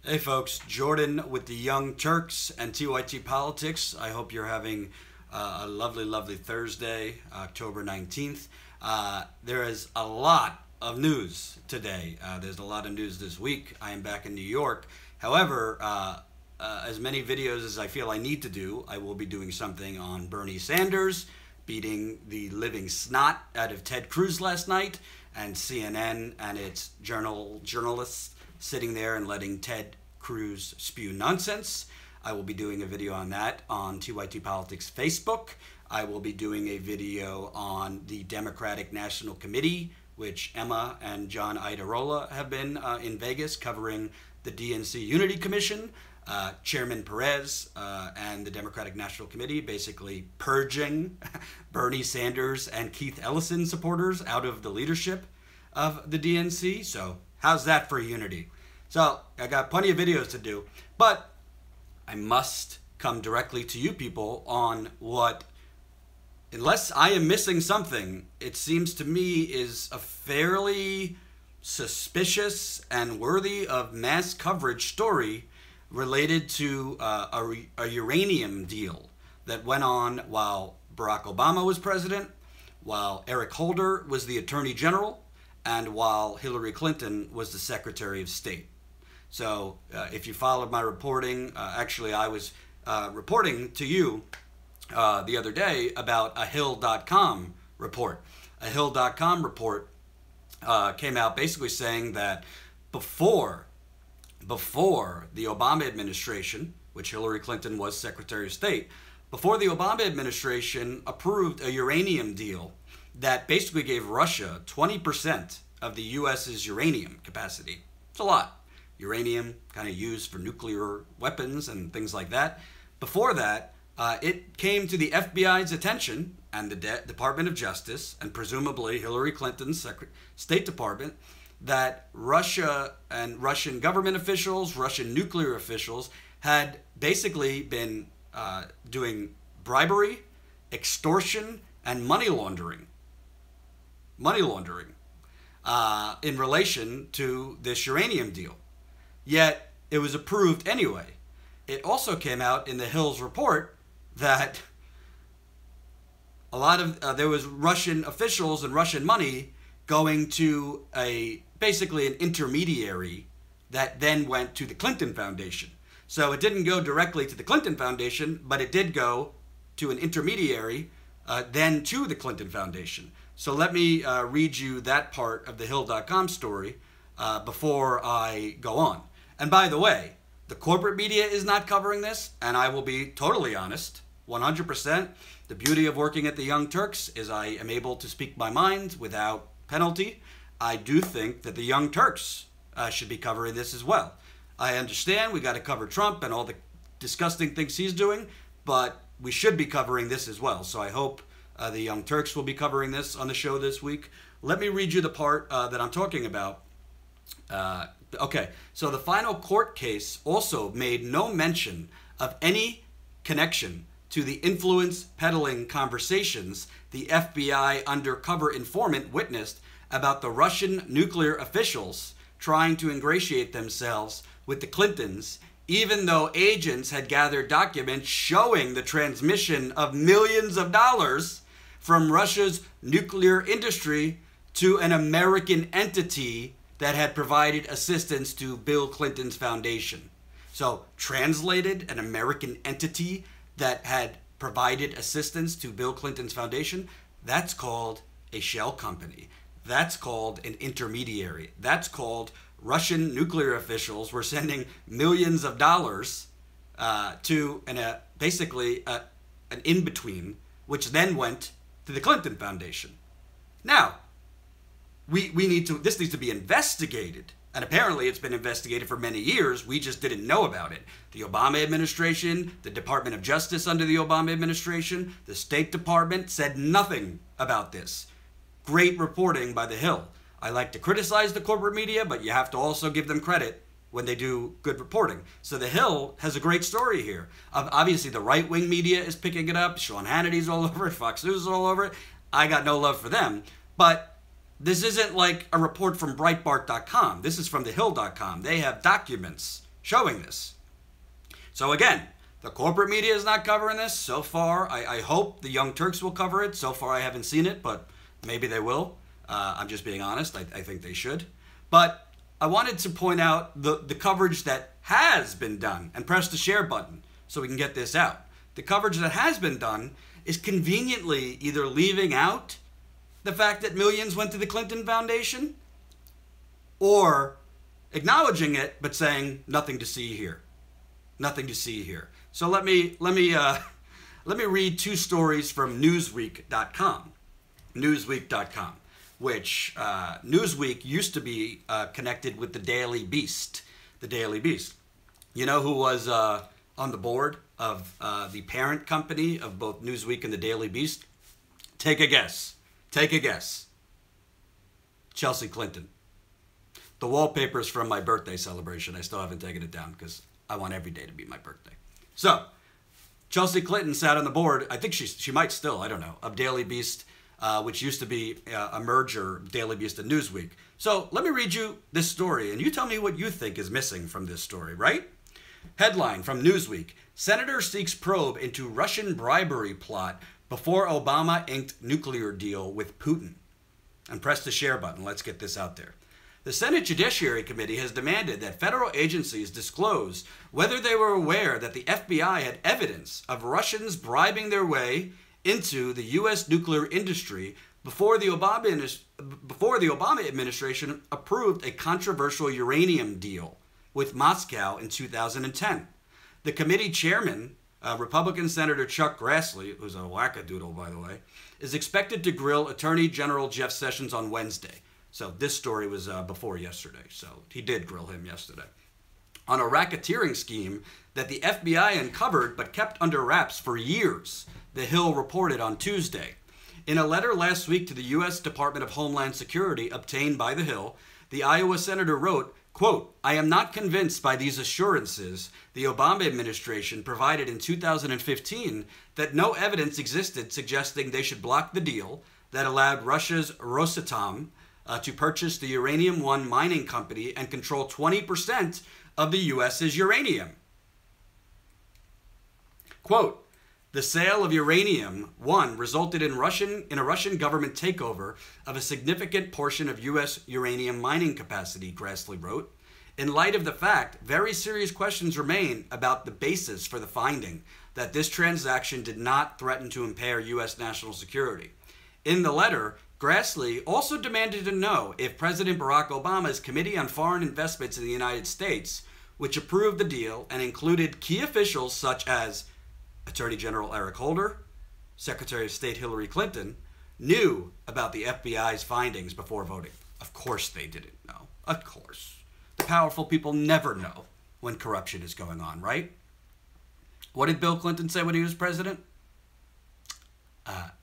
Hey folks, Jordan with the Young Turks and TYT Politics. I hope you're having a lovely Thursday, October 19th. There is a lot of news today. There's a lot of news this week. I am back in New York. However, as many videos as I feel I need to do, I will be doing something on Bernie Sanders beating the living snot out of Ted Cruz last night, and CNN and its journalists sitting there and letting Ted Cruz spew nonsense. I will be doing a video on that on TYT Politics Facebook. I will be doing a video on the Democratic National Committee, which Emma and John Idarola have been in Vegas covering the DNC Unity Commission. Chairman Perez and the Democratic National Committee basically purging Bernie Sanders and Keith Ellison supporters out of the leadership of the DNC. So how's that for unity? So I got plenty of videos to do, but I must come directly to you people on what, unless I am missing something, it seems to me is a fairly suspicious and worthy of mass coverage story related to a uranium deal that went on while Barack Obama was president, while Eric Holder was the Attorney General, and while Hillary Clinton was the Secretary of State. So if you followed my reporting, actually I was reporting to you the other day about a Hill.com report. A Hill.com report came out basically saying that before the Obama administration, which Hillary Clinton was Secretary of State, before the Obama administration approved a uranium deal that basically gave Russia 20% of the U.S.'s uranium capacity. It's a lot. Uranium kind of used for nuclear weapons and things like that. Before that, it came to the FBI's attention and the Department of Justice and presumably Hillary Clinton's State Department that Russia and Russian government officials, Russian nuclear officials had basically been doing bribery, extortion, and money laundering. In relation to this uranium deal. Yet it was approved anyway. It also came out in the Hill's report that a lot of there was Russian officials and Russian money going to basically an intermediary that then went to the Clinton Foundation. So it didn't go directly to the Clinton Foundation, but it did go to an intermediary, then to the Clinton Foundation. So let me read you that part of the Hill.com story before I go on. And by the way, the corporate media is not covering this, and I will be totally honest, 100%. The beauty of working at the Young Turks is I am able to speak my mind without penalty. I do think that the Young Turks should be covering this as well. I understand we got to cover Trump and all the disgusting things he's doing, but we should be covering this as well. So I hope the Young Turks will be covering this on the show this week. Let me read you the part that I'm talking about. Okay, so the final court case also made no mention of any connection to the influence peddling conversations the FBI undercover informant witnessed about the Russian nuclear officials trying to ingratiate themselves with the Clintons, even though agents had gathered documents showing the transmission of millions of dollars from Russia's nuclear industry to an American entity that had provided assistance to Bill Clinton's foundation. So, translated, an American entity that had provided assistance to Bill Clinton's foundation, that's called a shell company. That's called an intermediary. That's called Russian nuclear officials were sending millions of dollars to basically an in-between, which then went to the Clinton Foundation. Now, this needs to be investigated. And apparently it's been investigated for many years. We just didn't know about it. The Obama administration, the Department of Justice under the Obama administration, the State Department said nothing about this. Great reporting by The Hill. I like to criticize the corporate media, but you have to also give them credit when they do good reporting. So The Hill has a great story here. Obviously the right-wing media is picking it up. Sean Hannity's all over it. Fox News is all over it. I got no love for them. But this isn't like a report from Breitbart.com. This is from thehill.com. They have documents showing this. So again, the corporate media is not covering this so far. I hope the Young Turks will cover it. So far I haven't seen it, but maybe they will. I'm just being honest. I think they should. But I wanted to point out the coverage that has been done and press the share button so we can get this out. The coverage that has been done is conveniently either leaving out the fact that millions went to the Clinton Foundation or acknowledging it but saying nothing to see here. Nothing to see here. So let me read two stories from Newsweek.com. Newsweek.com, which Newsweek used to be connected with the Daily Beast. The Daily Beast. You know who was on the board of the parent company of both Newsweek and the Daily Beast? Take a guess. Take a guess. Chelsea Clinton. The wallpaper's from my birthday celebration. I still haven't taken it down because I want every day to be my birthday. So, Chelsea Clinton sat on the board, I think she might still, I don't know, of Daily Beast, which used to be a merger, Daily Beast and Newsweek. So, let me read you this story, and you tell me what you think is missing from this story, right? Headline from Newsweek: Senator seeks probe into Russian bribery plot before Obama inked nuclear deal with Putin. And press the share button. Let's get this out there. The Senate Judiciary Committee has demanded that federal agencies disclose whether they were aware that the FBI had evidence of Russians bribing their way into the U.S. nuclear industry before the Obama administration approved a controversial uranium deal with Moscow in 2010. The committee chairman, Republican Senator Chuck Grassley, who's a wackadoodle, by the way, is expected to grill Attorney General Jeff Sessions on Wednesday. So this story was before yesterday, so he did grill him yesterday. On a racketeering scheme that the FBI uncovered but kept under wraps for years, The Hill reported on Tuesday. In a letter last week to the U.S. Department of Homeland Security obtained by The Hill, the Iowa senator wrote, quote, "I am not convinced by these assurances the Obama administration provided in 2015 that no evidence existed suggesting they should block the deal that allowed Russia's Rosatom to purchase the Uranium One mining company and control 20% of the U.S.'s uranium." Quote, "The sale of Uranium One resulted in a Russian government takeover of a significant portion of U.S. uranium mining capacity," Grassley wrote. "In light of the fact, very serious questions remain about the basis for the finding that this transaction did not threaten to impair U.S. national security." In the letter, Grassley also demanded to know if President Barack Obama's Committee on Foreign Investments in the United States, which approved the deal and included key officials such as Attorney General Eric Holder, Secretary of State Hillary Clinton, knew about the FBI's findings before voting. Of course they didn't know. Of course. The powerful people never know when corruption is going on, right? What did Bill Clinton say when he was president?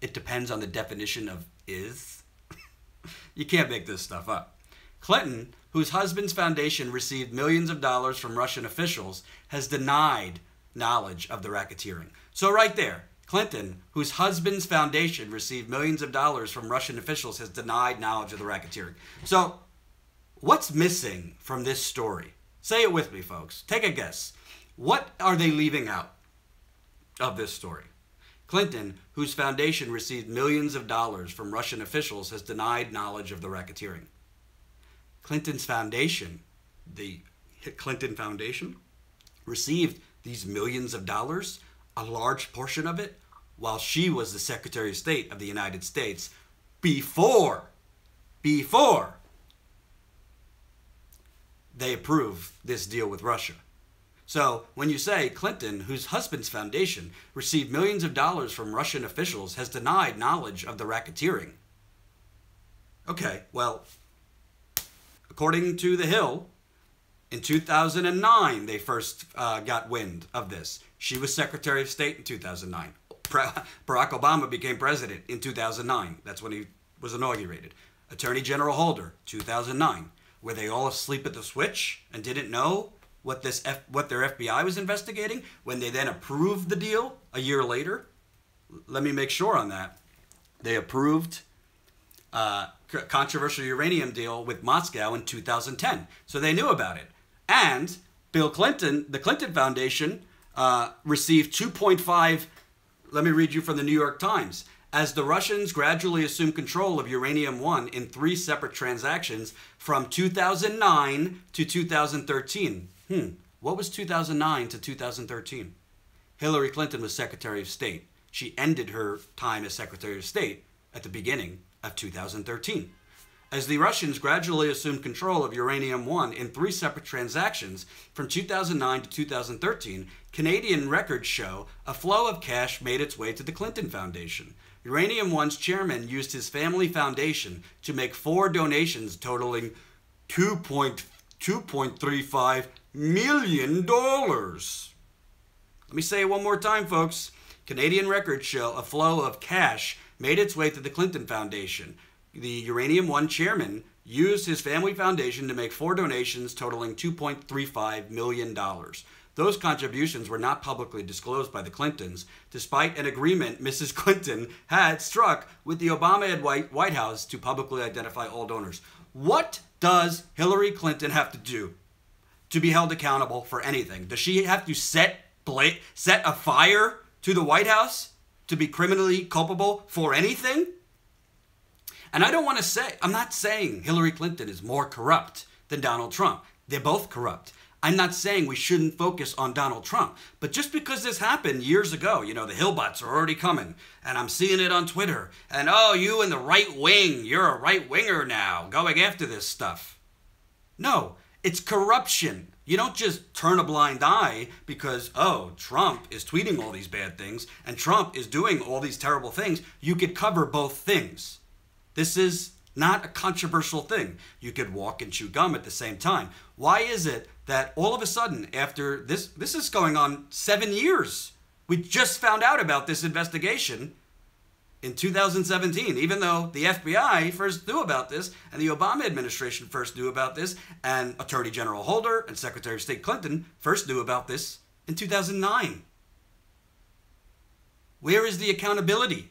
It depends on the definition of is. You can't make this stuff up. Clinton, whose husband's foundation received millions of dollars from Russian officials, has denied knowledge of the racketeering. So right there, Clinton, whose husband's foundation received millions of dollars from Russian officials, has denied knowledge of the racketeering. So what's missing from this story? Say it with me, folks. Take a guess. What are they leaving out of this story? Clinton, whose foundation received millions of dollars from Russian officials, has denied knowledge of the racketeering. Clinton's foundation, the Clinton Foundation, received these millions of dollars, a large portion of it, while she was the Secretary of State of the United States before they approved this deal with Russia. So when you say Clinton, whose husband's foundation received millions of dollars from Russian officials, has denied knowledge of the racketeering. Okay, well, according to The Hill, in 2009, they first got wind of this. She was Secretary of State in 2009. Barack Obama became president in 2009. That's when he was inaugurated. Attorney General Holder, 2009. Were they all asleep at the switch and didn't know what their FBI was investigating when they then approved the deal a year later? Let me make sure on that. They approved controversial uranium deal with Moscow in 2010. So they knew about it. And Bill Clinton, the Clinton Foundation, received 2.5. Let me read you from the New York Times. As the Russians gradually assumed control of Uranium One in 3 separate transactions from 2009 to 2013. What was 2009 to 2013? Hillary Clinton was Secretary of State. She ended her time as Secretary of State at the beginning of 2013. As the Russians gradually assumed control of Uranium One in 3 separate transactions from 2009 to 2013, Canadian records show a flow of cash made its way to the Clinton Foundation. Uranium One's chairman used his family foundation to make 4 donations totaling $2.35 million. Let me say it one more time, folks. Canadian records show a flow of cash made its way to the Clinton Foundation. The Uranium One chairman used his family foundation to make 4 donations totaling $2.35 million. Those contributions were not publicly disclosed by the Clintons, despite an agreement Mrs. Clinton had struck with the Obama White House to publicly identify all donors. What does Hillary Clinton have to do to be held accountable for anything? Does she have to set a fire to the White House to be criminally culpable for anything? And I don't want to say, I'm not saying Hillary Clinton is more corrupt than Donald Trump. They're both corrupt. I'm not saying we shouldn't focus on Donald Trump. But just because this happened years ago, you know, the Hillbots are already coming. And I'm seeing it on Twitter. And, oh, you in the right wing, you're a right winger now, going after this stuff. No, it's corruption. You don't just turn a blind eye because, oh, Trump is tweeting all these bad things and Trump is doing all these terrible things. You could cover both things. This is not a controversial thing. You could walk and chew gum at the same time. Why is it that all of a sudden, after this is going on 7 years, we just found out about this investigation in 2017, even though the FBI first knew about this and the Obama administration first knew about this and Attorney General Holder and Secretary of State Clinton first knew about this in 2009. Where is the accountability?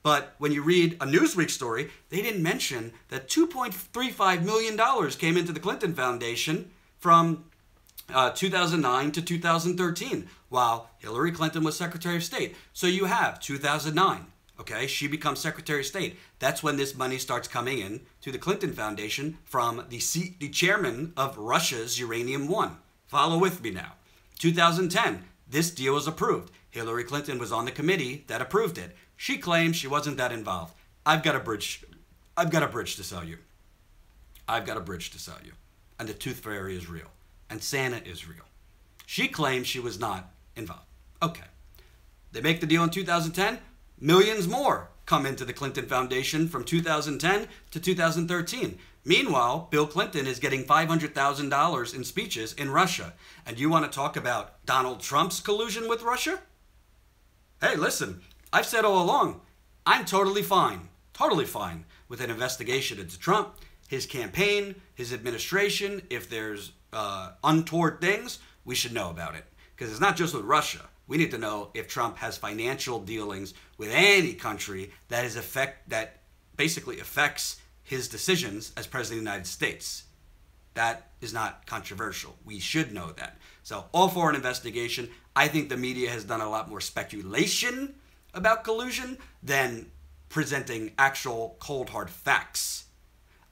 But when you read a Newsweek story, they didn't mention that $2.35 million came into the Clinton Foundation from 2009 to 2013, while Hillary Clinton was Secretary of State. So you have 2009, okay? She becomes Secretary of State. That's when this money starts coming in to the Clinton Foundation from the chairman of Russia's Uranium One. Follow with me now. 2010, this deal was approved. Hillary Clinton was on the committee that approved it. She claims she wasn't that involved. I've got a bridge to sell you. I've got a bridge to sell you. And the Tooth Fairy is real. And Santa is real. She claims she was not involved. Okay. They make the deal in 2010. Millions more come into the Clinton Foundation from 2010 to 2013. Meanwhile, Bill Clinton is getting $500,000 in speeches in Russia. And you want to talk about Donald Trump's collusion with Russia? Hey, listen. I've said all along, I'm totally fine with an investigation into Trump, his campaign, his administration. If there's untoward things, we should know about it. Because it's not just with Russia. We need to know if Trump has financial dealings with any country that basically affects his decisions as President of the United States. That is not controversial. We should know that. So all for an investigation. I think the media has done a lot more speculation about collusion than presenting actual cold hard facts.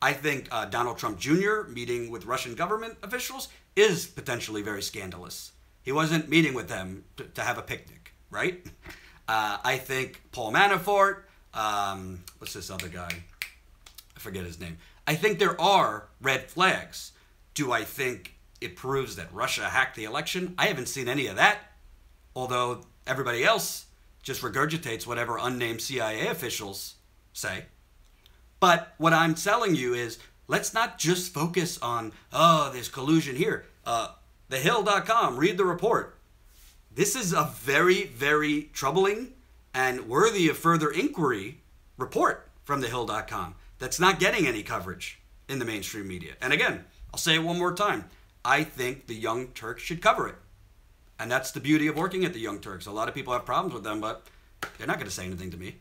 I think Donald Trump Jr. meeting with Russian government officials is potentially very scandalous. He wasn't meeting with them to have a picnic, right? I think Paul Manafort, what's this other guy? I forget his name. I think there are red flags. Do I think it proves that Russia hacked the election? I haven't seen any of that, although everybody else just regurgitates whatever unnamed CIA officials say. But what I'm telling you is, let's not just focus on, oh, there's collusion here. TheHill.com, read the report. This is a very, very troubling and worthy of further inquiry report from TheHill.com that's not getting any coverage in the mainstream media. And again, I'll say it one more time. I think the Young Turks should cover it. And that's the beauty of working at the Young Turks. A lot of people have problems with them, but they're not going to say anything to me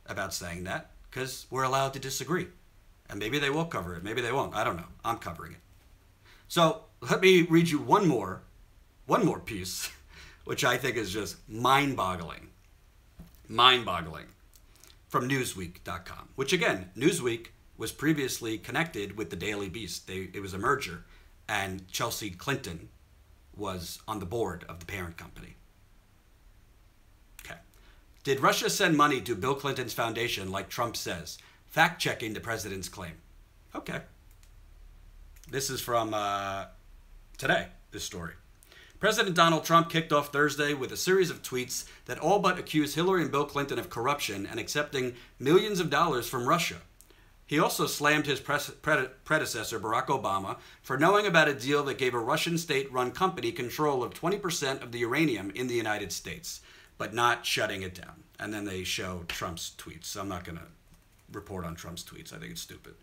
about saying that because we're allowed to disagree. And maybe they will cover it. Maybe they won't. I don't know. I'm covering it. So let me read you one more piece, which I think is just mind-boggling. Mind-boggling. From Newsweek.com, which again, Newsweek was previously connected with the Daily Beast. It was a merger, and Chelsea Clinton was on the board of the parent company. Okay. Did Russia send money to Bill Clinton's foundation like Trump says? Fact-checking the president's claim. Okay. This is from today, this story. President Donald Trump kicked off Thursday with a series of tweets that all but accuse Hillary and Bill Clinton of corruption and accepting millions of dollars from Russia. He also slammed his predecessor, Barack Obama, for knowing about a deal that gave a Russian state-run company control of 20% of the uranium in the United States, but not shutting it down. And then they show Trump's tweets. So I'm not going to report on Trump's tweets. I think it's stupid.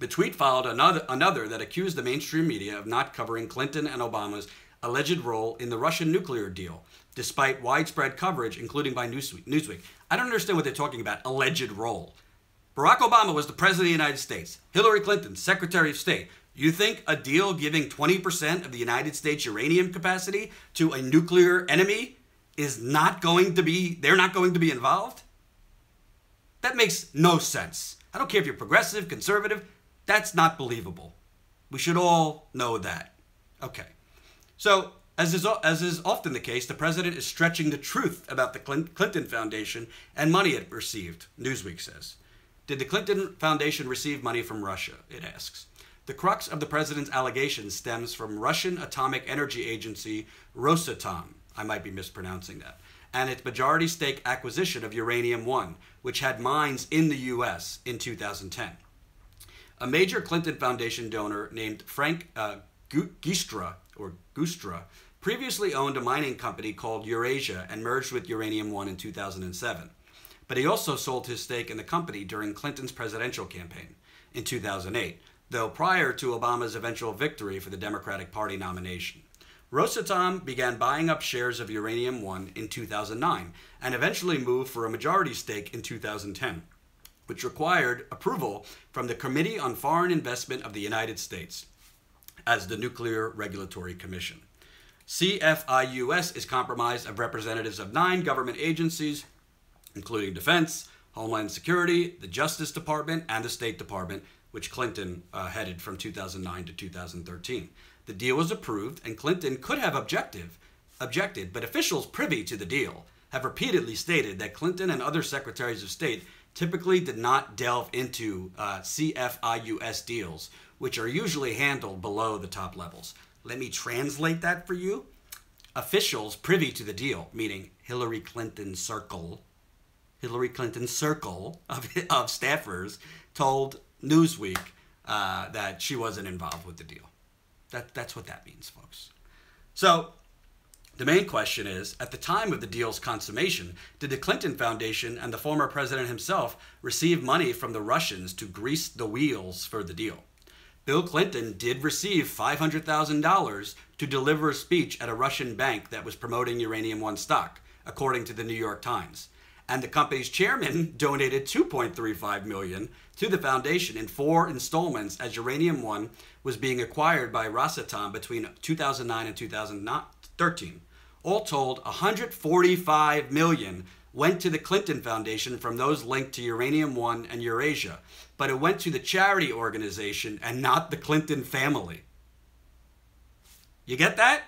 The tweet followed another that accused the mainstream media of not covering Clinton and Obama's alleged role in the Russian nuclear deal, despite widespread coverage, including by Newsweek. I don't understand what they're talking about, alleged role. Barack Obama was the president of the United States. Hillary Clinton, Secretary of State. You think a deal giving 20% of the United States uranium capacity to a nuclear enemy is not going to be, they're not going to be involved? That makes no sense. I don't care if you're progressive, conservative. That's not believable. We should all know that. Okay. So, as is often the case, the president is stretching the truth about the Clinton Foundation and money it received, Newsweek says. Did the Clinton Foundation receive money from Russia? It asks. The crux of the president's allegation stems from Russian Atomic Energy Agency Rosatom, I might be mispronouncing that, and its majority stake acquisition of Uranium-1, which had mines in the U.S. in 2010. A major Clinton Foundation donor named Frank Giustra previously owned a mining company called Eurasia and merged with Uranium-1 in 2007. But he also sold his stake in the company during Clinton's presidential campaign in 2008, though prior to Obama's eventual victory for the Democratic Party nomination. Rosatom began buying up shares of Uranium-1 in 2009 and eventually moved for a majority stake in 2010. Which required approval from the Committee on Foreign Investment of the United States as the Nuclear Regulatory Commission. CFIUS is comprised of representatives of 9 government agencies, including Defense, Homeland Security, the Justice Department, and the State Department, which Clinton headed from 2009 to 2013. The deal was approved, and Clinton could have objected, but officials privy to the deal have repeatedly stated that Clinton and other secretaries of state typically did not delve into CFIUS deals, which are usually handled below the top levels. Let me translate that for you. Officials privy to the deal, meaning Hillary Clinton's circle of staffers, told Newsweek that she wasn't involved with the deal. That's what that means, folks. So, the main question is, at the time of the deal's consummation, did the Clinton Foundation and the former president himself receive money from the Russians to grease the wheels for the deal? Bill Clinton did receive $500,000 to deliver a speech at a Russian bank that was promoting Uranium-1 stock, according to the New York Times. And the company's chairman donated $2.35 million to the foundation in 4 installments as Uranium-1 was being acquired by Rosatom between 2009 and 2013. All told, $145 million went to the Clinton Foundation from those linked to Uranium-1 and Eurasia, but it went to the charity organization and not the Clinton family. You get that?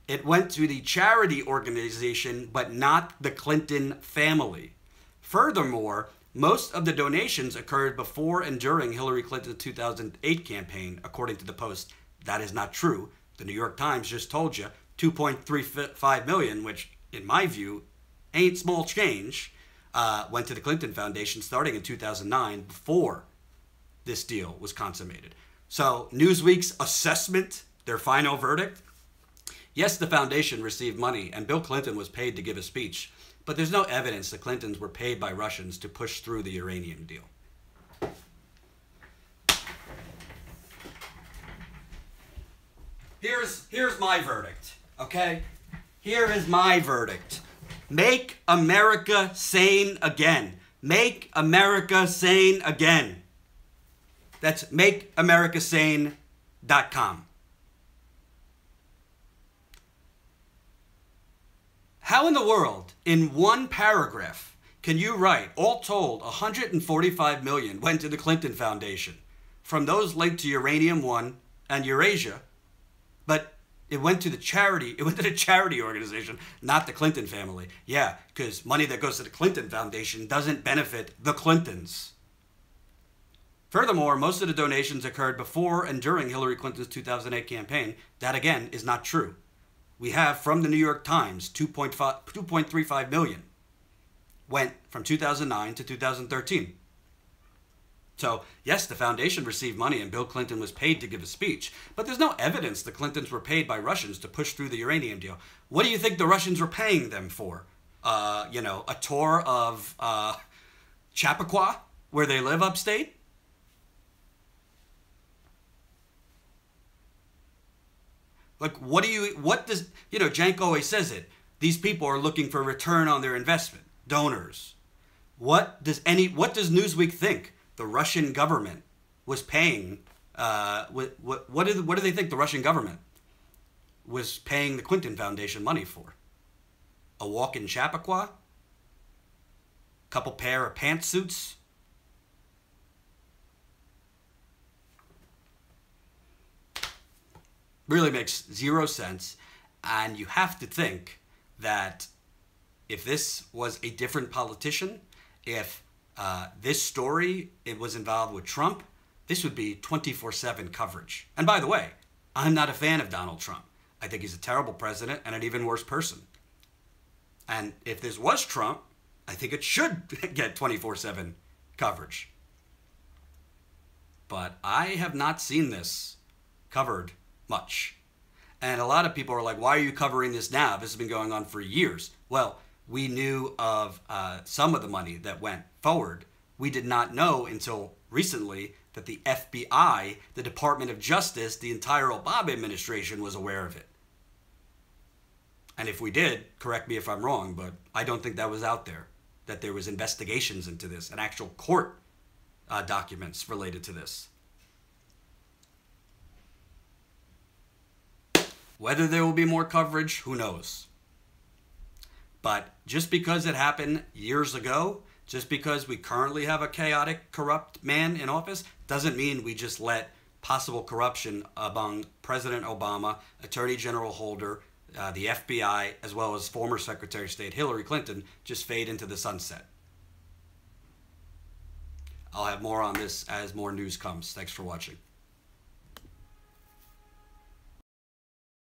It went to the charity organization, but not the Clinton family. Furthermore, most of the donations occurred before and during Hillary Clinton's 2008 campaign, according to the Post. That is not true. The New York Times just told you $2.35 million, which, in my view, ain't small change, went to the Clinton Foundation starting in 2009 before this deal was consummated. So Newsweek's assessment, their final verdict, yes, the foundation received money and Bill Clinton was paid to give a speech, but there's no evidence the Clintons were paid by Russians to push through the uranium deal. Here's my verdict, okay? Here is my verdict. Make America sane again. Make America sane again. That's makeamericasane.com. How in the world, in one paragraph, can you write, all told, $145 million went to the Clinton Foundation from those linked to Uranium One and Eurasia, but it went to the charity organization, not the Clinton family. Yeah, because money that goes to the Clinton Foundation doesn't benefit the Clintons. Furthermore, most of the donations occurred before and during Hillary Clinton's 2008 campaign. That, again, is not true. We have, from the New York Times, 2.35 million went from 2009 to 2013. So, yes, the foundation received money and Bill Clinton was paid to give a speech, but there's no evidence the Clintons were paid by Russians to push through the uranium deal. What do you think the Russians were paying them for? A tour of Chappaqua, where they live upstate? Like, Jank always says it. These people are looking for return on their investment. Donors. What does Newsweek think the Russian government was paying? What do they think the Russian government was paying the Clinton Foundation money for? A walk in Chappaqua? Couple pair of pantsuits? Really makes zero sense, and you have to think that if this was a different politician, if this story was involved with Trump, this would be 24/7 coverage. And by the way, I'm not a fan of Donald Trump. I think he's a terrible president and an even worse person. And if this was Trump, I think it should get 24/7 coverage. But I have not seen this covered much. And a lot of people are like, why are you covering this now? This has been going on for years. Well, we knew of some of the money that went forward. We did not know until recently that the FBI, the Department of Justice, the entire Obama administration was aware of it. And if we did, correct me if I'm wrong, but I don't think that was out there, that there was investigations into this and actual court documents related to this. Whether there will be more coverage, who knows? But just because it happened years ago, just because we currently have a chaotic, corrupt man in office, doesn't mean we just let possible corruption among President Obama, Attorney General Holder, the FBI, as well as former Secretary of State Hillary Clinton just fade into the sunset. I'll have more on this as more news comes. Thanks for watching.